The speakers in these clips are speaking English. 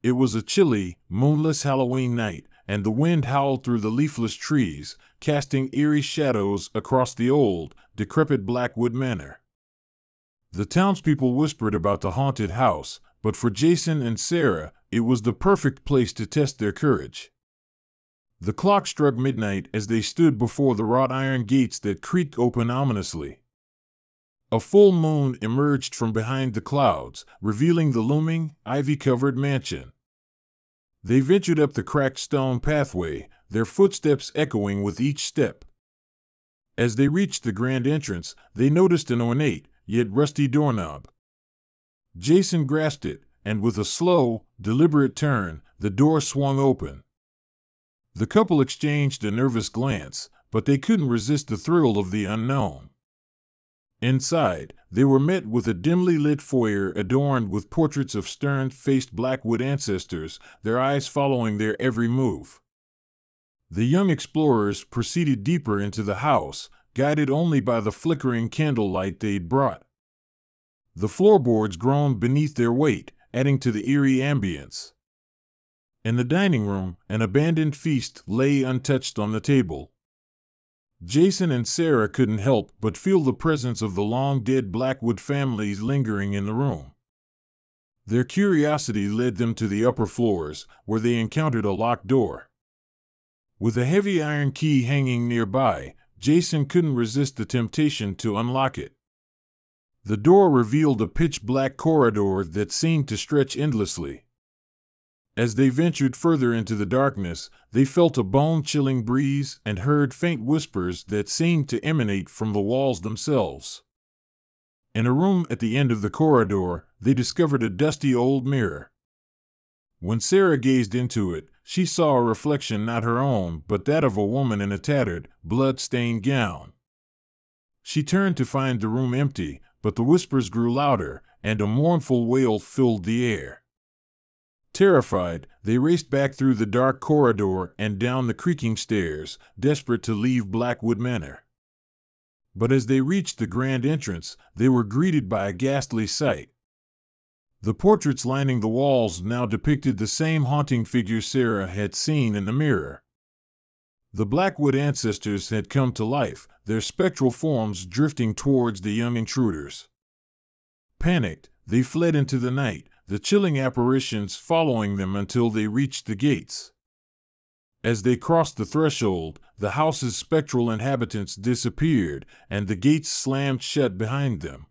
It was a chilly, moonless Halloween night, and the wind howled through the leafless trees, casting eerie shadows across the old, decrepit Blackwood Manor. The townspeople whispered about the haunted house, but for Jason and Sarah, it was the perfect place to test their courage. The clock struck midnight as they stood before the wrought-iron gates that creaked open ominously. A full moon emerged from behind the clouds, revealing the looming, ivy-covered mansion. They ventured up the cracked stone pathway, their footsteps echoing with each step. As they reached the grand entrance, they noticed an ornate, yet rusty doorknob. Jason grasped it, and with a slow, deliberate turn, the door swung open. The couple exchanged a nervous glance, but they couldn't resist the thrill of the unknown. Inside, they were met with a dimly lit foyer adorned with portraits of stern-faced Blackwood ancestors, their eyes following their every move. The young explorers proceeded deeper into the house, guided only by the flickering candlelight they'd brought. The floorboards groaned beneath their weight, adding to the eerie ambience. In the dining room, an abandoned feast lay untouched on the table. Jason and Sarah couldn't help but feel the presence of the long-dead Blackwood families lingering in the room. Their curiosity led them to the upper floors, where they encountered a locked door. With a heavy iron key hanging nearby, Jason couldn't resist the temptation to unlock it. The door revealed a pitch-black corridor that seemed to stretch endlessly. As they ventured further into the darkness, they felt a bone-chilling breeze and heard faint whispers that seemed to emanate from the walls themselves. In a room at the end of the corridor, they discovered a dusty old mirror. When Sarah gazed into it, she saw a reflection not her own but that of a woman in a tattered, blood-stained gown. She turned to find the room empty, but the whispers grew louder, and a mournful wail filled the air. Terrified, they raced back through the dark corridor and down the creaking stairs, desperate to leave Blackwood Manor. But as they reached the grand entrance, they were greeted by a ghastly sight. The portraits lining the walls now depicted the same haunting figures Sarah had seen in the mirror. The Blackwood ancestors had come to life, their spectral forms drifting towards the young intruders. Panicked, they fled into the night, the chilling apparitions following them until they reached the gates. As they crossed the threshold, the house's spectral inhabitants disappeared, and the gates slammed shut behind them.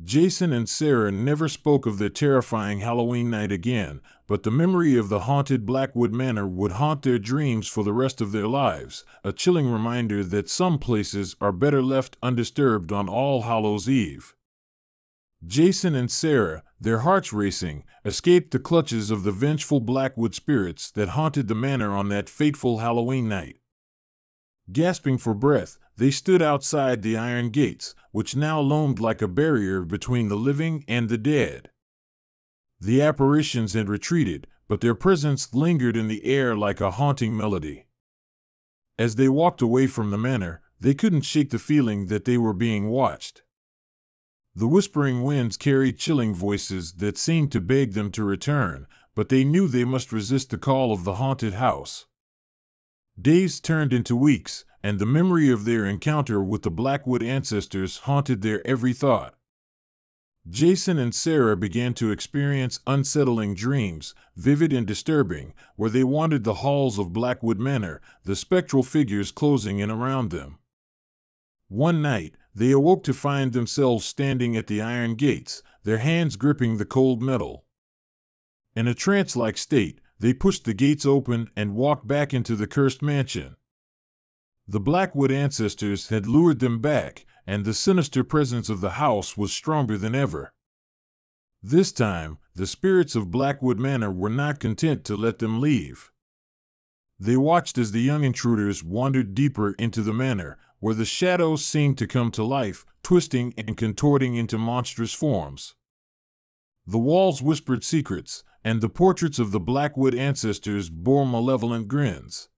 Jason and Sarah never spoke of their terrifying Halloween night again, but the memory of the haunted Blackwood Manor would haunt their dreams for the rest of their lives, a chilling reminder that some places are better left undisturbed on All Hallows' Eve. Jason and Sarah, their hearts racing, escaped the clutches of the vengeful Blackwood spirits that haunted the manor on that fateful Halloween night. Gasping for breath, they stood outside the iron gates, which now loomed like a barrier between the living and the dead. The apparitions had retreated, but their presence lingered in the air like a haunting melody. As they walked away from the manor, they couldn't shake the feeling that they were being watched. The whispering winds carried chilling voices that seemed to beg them to return, but they knew they must resist the call of the haunted house. Days turned into weeks, and the memory of their encounter with the Blackwood ancestors haunted their every thought. Jason and Sarah began to experience unsettling dreams, vivid and disturbing, where they wandered the halls of Blackwood Manor, the spectral figures closing in around them. One night, they awoke to find themselves standing at the iron gates, their hands gripping the cold metal. In a trance-like state, they pushed the gates open and walked back into the cursed mansion. The Blackwood ancestors had lured them back, and the sinister presence of the house was stronger than ever. This time, the spirits of Blackwood Manor were not content to let them leave. They watched as the young intruders wandered deeper into the manor, where the shadows seemed to come to life, twisting and contorting into monstrous forms. The walls whispered secrets, and the portraits of the Blackwood ancestors bore malevolent grins.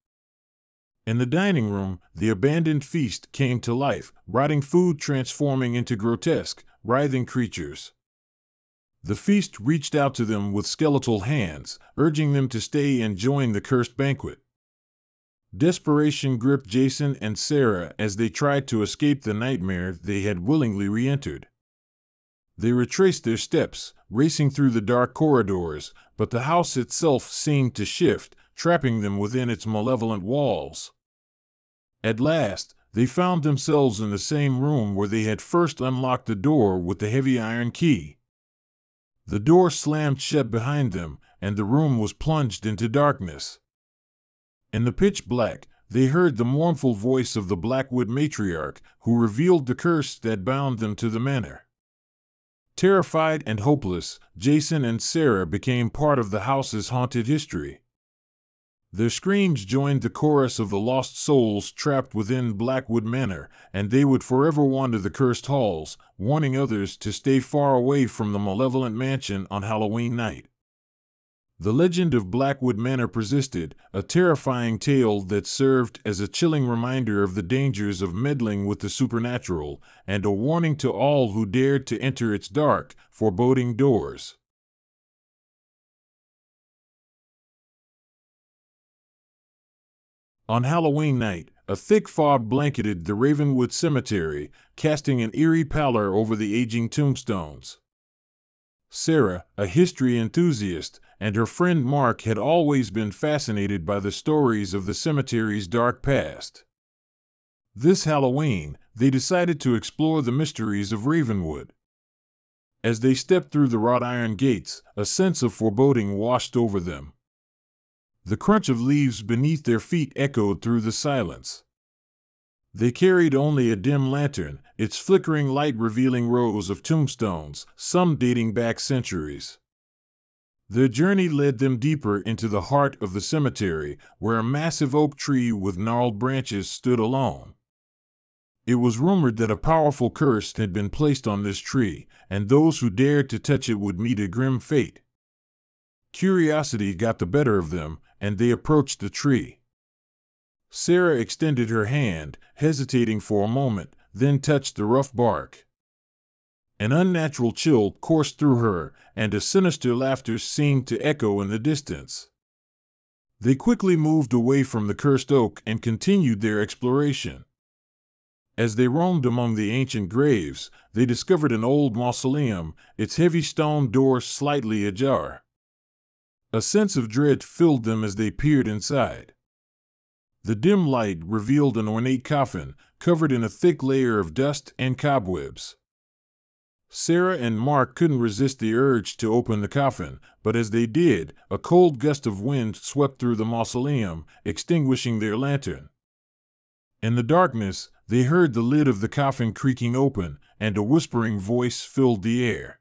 In the dining room, the abandoned feast came to life, rotting food transforming into grotesque, writhing creatures. The feast reached out to them with skeletal hands, urging them to stay and join the cursed banquet. Desperation gripped Jason and Sarah as they tried to escape the nightmare they had willingly re-entered. They retraced their steps, racing through the dark corridors, but the house itself seemed to shift, trapping them within its malevolent walls. At last, they found themselves in the same room where they had first unlocked the door with the heavy iron key. The door slammed shut behind them, and the room was plunged into darkness. In the pitch black, they heard the mournful voice of the Blackwood matriarch, who revealed the curse that bound them to the manor. Terrified and hopeless, Jason and Sarah became part of the house's haunted history. Their screams joined the chorus of the lost souls trapped within Blackwood Manor, and they would forever wander the cursed halls, warning others to stay far away from the malevolent mansion on Halloween night. The legend of Blackwood Manor persisted, a terrifying tale that served as a chilling reminder of the dangers of meddling with the supernatural, and a warning to all who dared to enter its dark, foreboding doors. On Halloween night, a thick fog blanketed the Ravenwood Cemetery, casting an eerie pallor over the aging tombstones. Sarah, a history enthusiast, and her friend Mark had always been fascinated by the stories of the cemetery's dark past. This Halloween, they decided to explore the mysteries of Ravenwood. As they stepped through the wrought-iron gates, a sense of foreboding washed over them. The crunch of leaves beneath their feet echoed through the silence. They carried only a dim lantern, its flickering light revealing rows of tombstones, some dating back centuries. Their journey led them deeper into the heart of the cemetery, where a massive oak tree with gnarled branches stood alone. It was rumored that a powerful curse had been placed on this tree, and those who dared to touch it would meet a grim fate. Curiosity got the better of them, and they approached the tree. Sarah extended her hand, hesitating for a moment, then touched the rough bark. An unnatural chill coursed through her, and a sinister laughter seemed to echo in the distance. They quickly moved away from the cursed oak and continued their exploration. As they roamed among the ancient graves, they discovered an old mausoleum, its heavy stone door slightly ajar. A sense of dread filled them as they peered inside. The dim light revealed an ornate coffin, covered in a thick layer of dust and cobwebs. Sarah and Mark couldn't resist the urge to open the coffin, but as they did, a cold gust of wind swept through the mausoleum, extinguishing their lantern. In the darkness, they heard the lid of the coffin creaking open, and a whispering voice filled the air.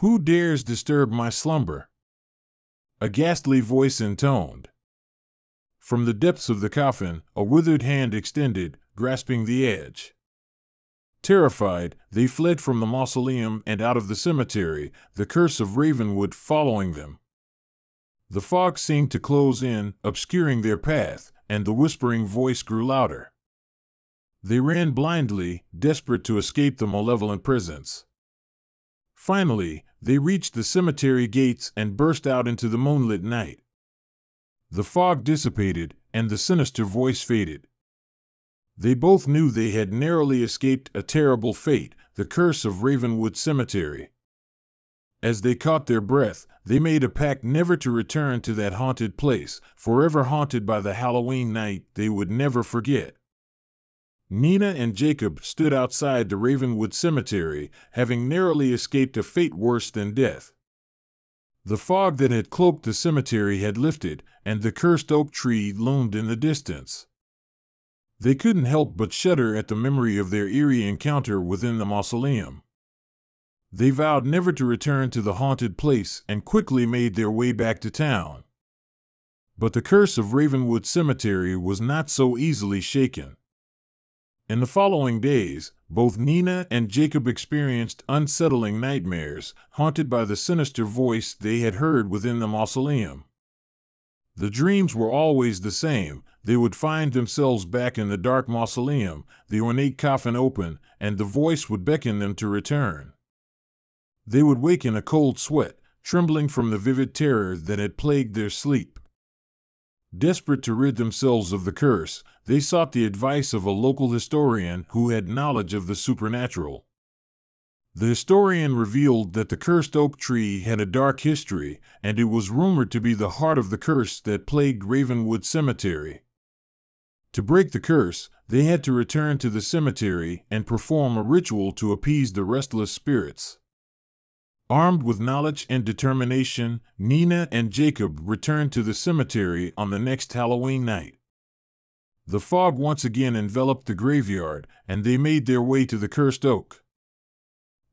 "Who dares disturb my slumber?" a ghastly voice intoned. From the depths of the coffin, a withered hand extended, grasping the edge. Terrified, they fled from the mausoleum and out of the cemetery, the curse of Ravenwood following them. The fog seemed to close in, obscuring their path, and the whispering voice grew louder. They ran blindly, desperate to escape the malevolent presence. Finally, they reached the cemetery gates and burst out into the moonlit night. The fog dissipated, and the sinister voice faded. They both knew they had narrowly escaped a terrible fate, the curse of Ravenwood Cemetery. As they caught their breath, they made a pact never to return to that haunted place, forever haunted by the Halloween night they would never forget. Nina and Jacob stood outside the Ravenwood Cemetery, having narrowly escaped a fate worse than death. The fog that had cloaked the cemetery had lifted, and the cursed oak tree loomed in the distance. They couldn't help but shudder at the memory of their eerie encounter within the mausoleum. They vowed never to return to the haunted place and quickly made their way back to town. But the curse of Ravenwood Cemetery was not so easily shaken. In the following days, both Nina and Jacob experienced unsettling nightmares, haunted by the sinister voice they had heard within the mausoleum. The dreams were always the same. They would find themselves back in the dark mausoleum, the ornate coffin open, and the voice would beckon them to return. They would wake in a cold sweat, trembling from the vivid terror that had plagued their sleep. Desperate to rid themselves of the curse, they sought the advice of a local historian who had knowledge of the supernatural. The historian revealed that the cursed oak tree had a dark history, and it was rumored to be the heart of the curse that plagued Ravenwood Cemetery. To break the curse, they had to return to the cemetery and perform a ritual to appease the restless spirits. Armed with knowledge and determination, Nina and Jacob returned to the cemetery on the next Halloween night. The fog once again enveloped the graveyard, and they made their way to the cursed oak.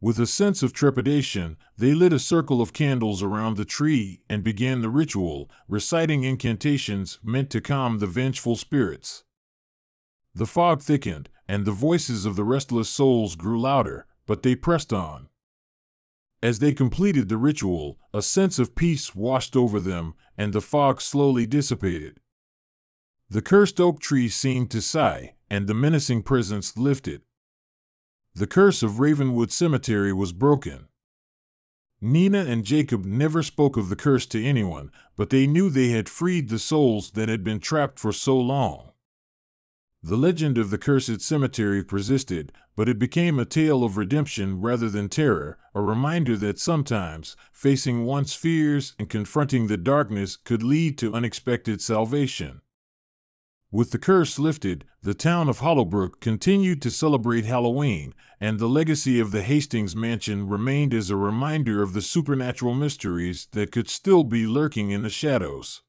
With a sense of trepidation, they lit a circle of candles around the tree and began the ritual, reciting incantations meant to calm the vengeful spirits. The fog thickened, and the voices of the restless souls grew louder, but they pressed on. As they completed the ritual, a sense of peace washed over them, and the fog slowly dissipated. The cursed oak tree seemed to sigh, and the menacing presence lifted. The curse of Ravenwood Cemetery was broken. Nina and Jacob never spoke of the curse to anyone, but they knew they had freed the souls that had been trapped for so long. The legend of the cursed cemetery persisted, but it became a tale of redemption rather than terror, a reminder that sometimes, facing one's fears and confronting the darkness could lead to unexpected salvation. With the curse lifted, the town of Hollowbrook continued to celebrate Halloween, and the legacy of the Hastings mansion remained as a reminder of the supernatural mysteries that could still be lurking in the shadows.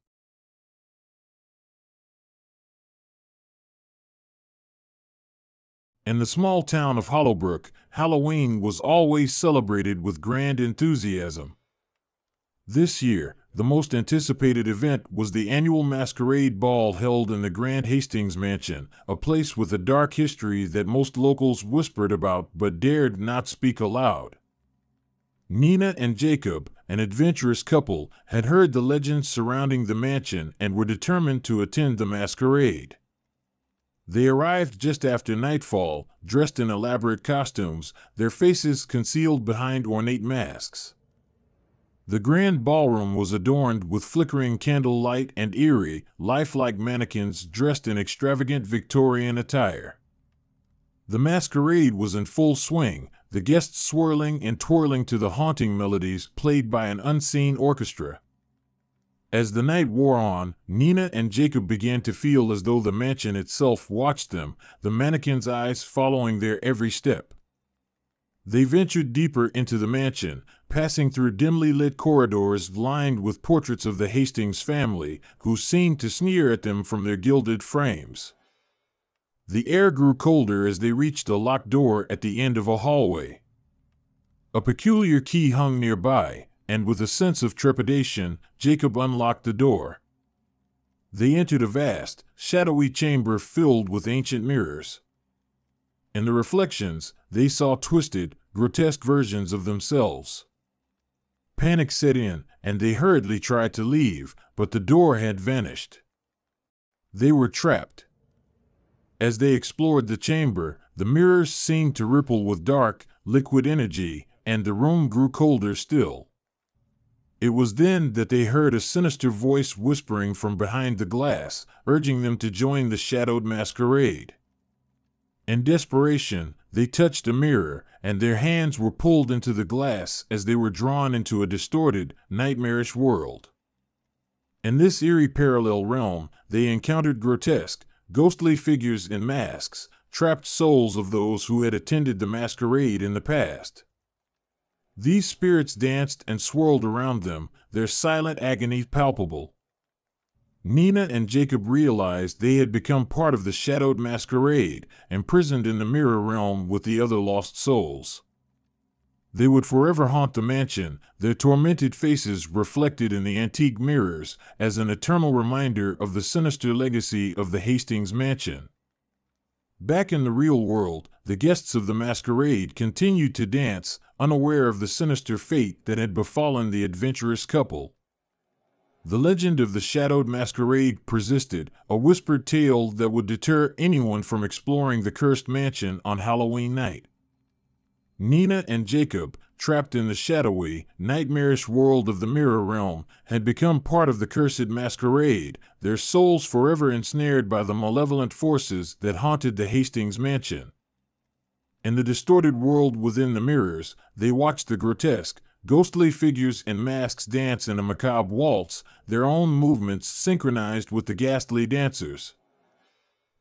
In the small town of Hollowbrook, Halloween was always celebrated with grand enthusiasm. This year, the most anticipated event was the annual masquerade ball held in the Grand Hastings Mansion, a place with a dark history that most locals whispered about but dared not speak aloud. Nina and Jacob, an adventurous couple, had heard the legends surrounding the mansion and were determined to attend the masquerade. They arrived just after nightfall, dressed in elaborate costumes, their faces concealed behind ornate masks. The grand ballroom was adorned with flickering candlelight and eerie, lifelike mannequins dressed in extravagant Victorian attire. The masquerade was in full swing, the guests swirling and twirling to the haunting melodies played by an unseen orchestra. As the night wore on, Nina and Jacob began to feel as though the mansion itself watched them, the mannequins' eyes following their every step. They ventured deeper into the mansion, passing through dimly lit corridors lined with portraits of the Hastings family, who seemed to sneer at them from their gilded frames. The air grew colder as they reached a locked door at the end of a hallway. A peculiar key hung nearby, and with a sense of trepidation, Jacob unlocked the door. They entered a vast, shadowy chamber filled with ancient mirrors. In the reflections, they saw twisted, grotesque versions of themselves. Panic set in, and they hurriedly tried to leave, but the door had vanished. They were trapped. As they explored the chamber, the mirrors seemed to ripple with dark, liquid energy, and the room grew colder still. It was then that they heard a sinister voice whispering from behind the glass, urging them to join the shadowed masquerade. In desperation, they touched a mirror, and their hands were pulled into the glass as they were drawn into a distorted, nightmarish world. In this eerie parallel realm, they encountered grotesque, ghostly figures in masks, trapped souls of those who had attended the masquerade in the past. These spirits danced and swirled around them, their silent agony palpable. Nina and Jacob realized they had become part of the shadowed masquerade, imprisoned in the mirror realm with the other lost souls. They would forever haunt the mansion, their tormented faces reflected in the antique mirrors, as an eternal reminder of the sinister legacy of the Hastings mansion. Back in the real world, the guests of the masquerade continued to dance, unaware of the sinister fate that had befallen the adventurous couple. The legend of the shadowed masquerade persisted, a whispered tale that would deter anyone from exploring the cursed mansion on Halloween night. Nina and Jacob, trapped in the shadowy, nightmarish world of the mirror realm, had become part of the cursed masquerade, their souls forever ensnared by the malevolent forces that haunted the Hastings mansion. In the distorted world within the mirrors, they watched the grotesque, ghostly figures and masks dance in a macabre waltz, their own movements synchronized with the ghastly dancers.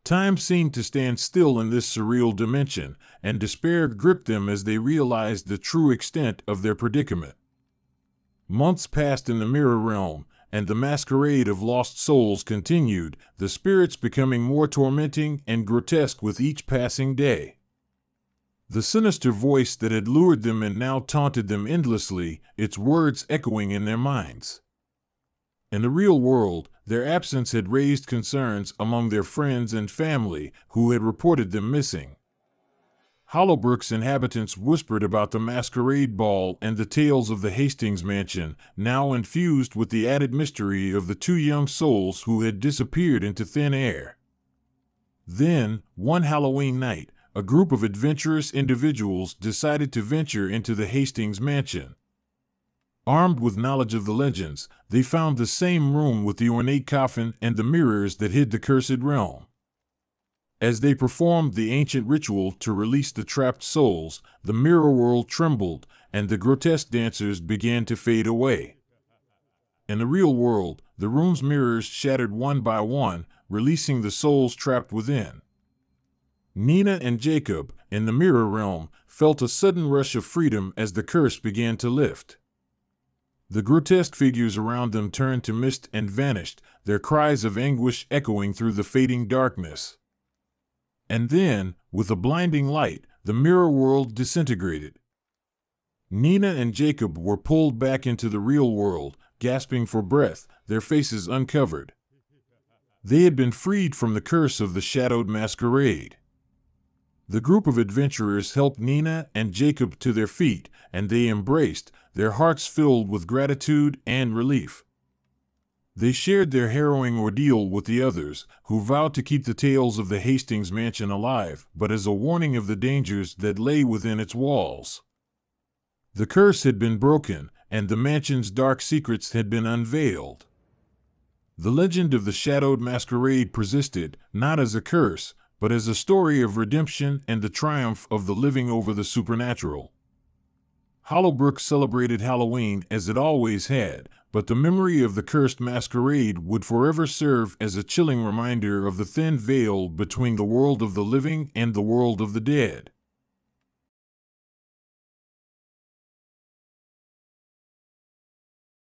Time seemed to stand still in this surreal dimension, and despair gripped them as they realized the true extent of their predicament. Months passed in the mirror realm, and the masquerade of lost souls continued, the spirits becoming more tormenting and grotesque with each passing day. The sinister voice that had lured them and now taunted them endlessly, its words echoing in their minds. In the real world, their absence had raised concerns among their friends and family who had reported them missing. Hollowbrook's inhabitants whispered about the masquerade ball and the tales of the Hastings mansion, now infused with the added mystery of the two young souls who had disappeared into thin air. Then, one Halloween night, a group of adventurous individuals decided to venture into the Hastings mansion. Armed with knowledge of the legends, they found the same room with the ornate coffin and the mirrors that hid the cursed realm. As they performed the ancient ritual to release the trapped souls, the mirror world trembled, and the grotesque dancers began to fade away. In the real world, the room's mirrors shattered one by one, releasing the souls trapped within. Nina and Jacob, in the mirror realm, felt a sudden rush of freedom as the curse began to lift. The grotesque figures around them turned to mist and vanished, their cries of anguish echoing through the fading darkness. And then, with a blinding light, the mirror world disintegrated. Nina and Jacob were pulled back into the real world, gasping for breath, their faces uncovered. They had been freed from the curse of the shadowed masquerade. The group of adventurers helped Nina and Jacob to their feet, and they embraced, their hearts filled with gratitude and relief. They shared their harrowing ordeal with the others, who vowed to keep the tales of the Hastings mansion alive, but as a warning of the dangers that lay within its walls. The curse had been broken, and the mansion's dark secrets had been unveiled. The legend of the shadowed masquerade persisted, not as a curse, but as a story of redemption and the triumph of the living over the supernatural. Hollowbrook celebrated Halloween as it always had, but the memory of the cursed masquerade would forever serve as a chilling reminder of the thin veil between the world of the living and the world of the dead.